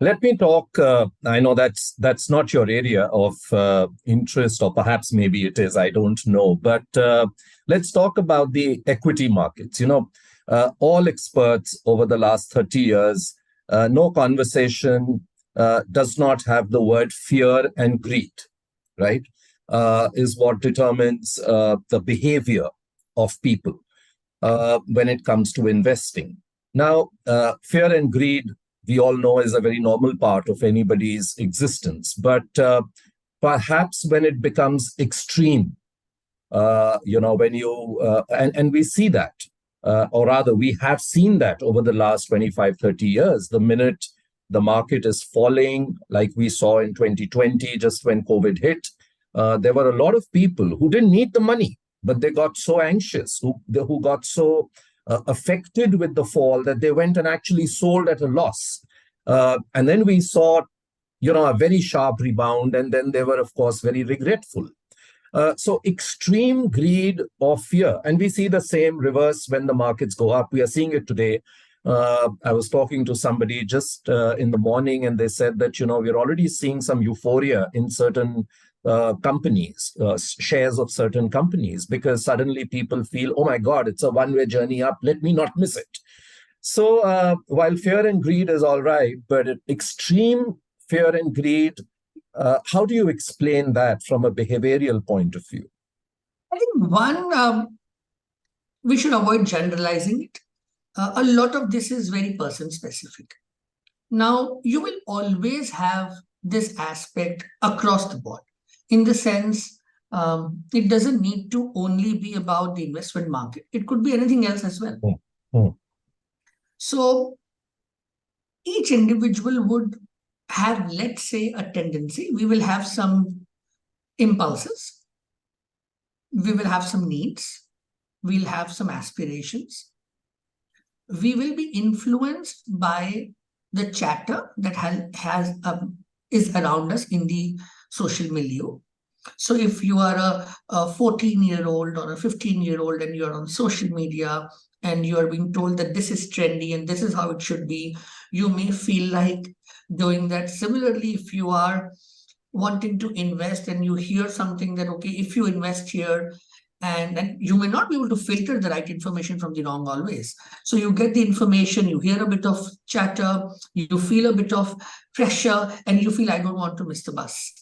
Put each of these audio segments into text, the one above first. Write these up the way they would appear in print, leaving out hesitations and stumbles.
Let me talk. I know that's not your area of interest, or perhaps maybe it is. I don't know. But let's talk about the equity markets. All experts over the last 30 years, no conversation does not have the word fear and greed, right? Is what determines the behavior of people when it comes to investing. Now, fear and greed, we all know, is a very normal part of anybody's existence. But perhaps when it becomes extreme, when and we see that, or rather, we have seen that over the last 25, 30 years, the minute the market is falling, like we saw in 2020, just when COVID hit, there were a lot of people who didn't need the money, but they got so anxious, who got so affected with the fall that they went and actually sold at a loss. And then we saw, a very sharp rebound, and then they were, of course, very regretful. So extreme greed or fear, and we see the same reverse when the markets go up. We are seeing it today. I was talking to somebody just in the morning, and they said that, we're already seeing some euphoria in certain companies, shares of certain companies, because suddenly people feel, oh my God, it's a one-way journey up. Let me not miss it. So while fear and greed is all right, but extreme fear and greed, how do you explain that from a behavioral point of view? I think we should avoid generalizing it. A lot of this is very person specific. Now, you will always have this aspect across the board, in the sense it doesn't need to only be about the investment market. It could be anything else as well. So each individual would have, let's say, a tendency. We will have some impulses. We will have some needs. We'll have some aspirations. We will be influenced by the chatter that is around us in the social milieu. So if you are a 14-year-old or a 15-year-old and you're on social media and you are being told that this is trendy and this is how it should be, you may feel like doing that. Similarly, if you are wanting to invest and you hear something that, okay, if you invest here, and you may not be able to filter the right information from the wrong always. So you get the information, you hear a bit of chatter, you feel a bit of pressure, and you feel, I don't want to miss the bus.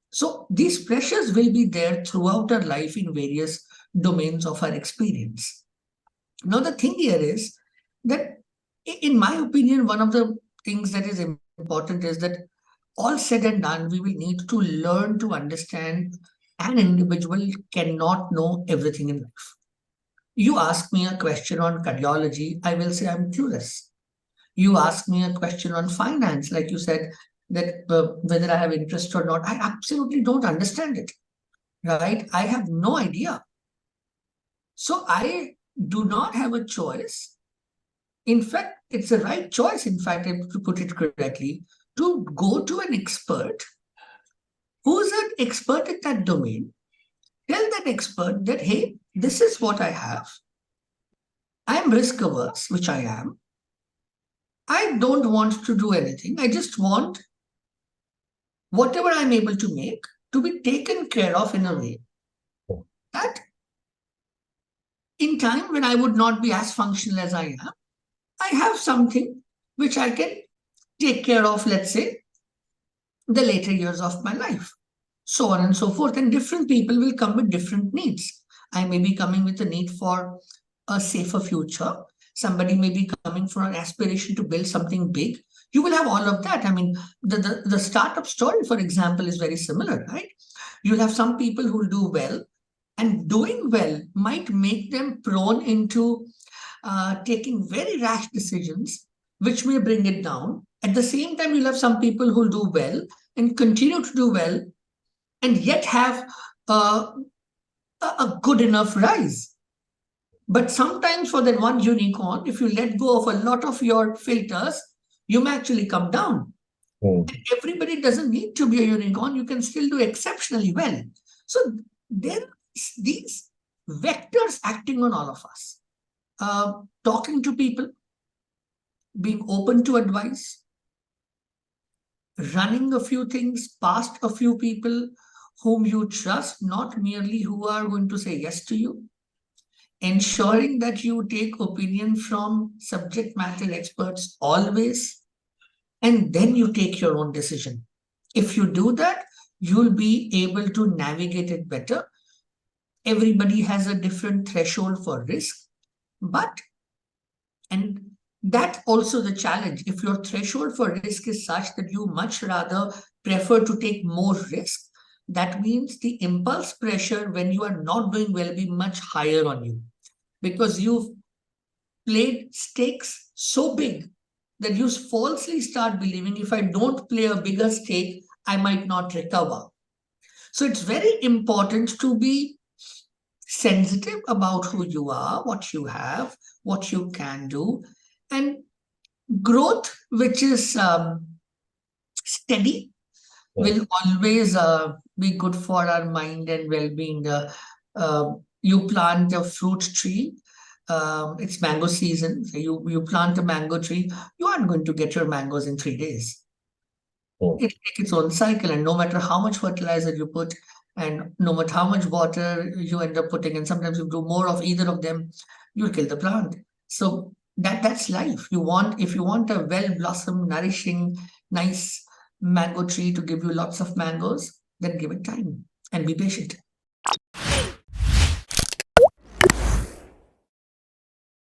So these pressures will be there throughout our life in various domains of our experience. Now, the thing here is that, in my opinion, one of the things that is important is that all said and done, we will need to learn to understand an individual cannot know everything in life. You ask me a question on cardiology, I will say I'm clueless. You ask me a question on finance, like you said, that whether I have interest or not, I absolutely don't understand it, right? I have no idea. So I do not have a choice. In fact, it's the right choice, in fact, to put it correctly, to go to an expert who's an expert in that domain. Tell that expert that, hey, this is what I have. I'm risk averse, which I am. I don't want to do anything. I just want whatever I'm able to make to be taken care of in a way that in time when I would not be as functional as I am, I have something which I can take care of, let's say, the later years of my life, so on and so forth. And different people will come with different needs. I may be coming with a need for a safer future. Somebody may be coming for an aspiration to build something big. You will have all of that. I mean, the startup story, for example, is very similar, right? You'll have some people who will do well, and doing well might make them prone into taking very rash decisions, which may bring it down. At the same time, you'll have some people who will do well and continue to do well and yet have a good enough rise. But sometimes for that one unicorn, if you let go of a lot of your filters, you may actually come down. Everybody doesn't need to be a unicorn. You can still do exceptionally well. So there are these vectors acting on all of us. Talking to people, being open to advice, running a few things past a few people whom you trust, not merely who are going to say yes to you, ensuring that you take opinion from subject matter experts always, and then you take your own decision. If you do that, you'll be able to navigate it better. Everybody has a different threshold for risk, but, and that also the challenge, if your threshold for risk is such that you much rather prefer to take more risk, that means the impulse pressure when you are not doing well be much higher on you, because you've played stakes so big that you falsely start believing if I don't play a bigger stake, I might not recover. So it's very important to be sensitive about who you are, what you have, what you can do, and growth, which is steady, will always be good for our mind and well-being. You plant a fruit tree, it's mango season. So you plant a mango tree, you aren't going to get your mangoes in 3 days. Oh. It'll take its own cycle, and no matter how much fertilizer you put, and no matter how much water you end up putting, and sometimes you do more of either of them, you'll kill the plant. So that's life. You want, if you want a well-blossomed, nourishing, nice mango tree to give you lots of mangoes, then give it time and be patient.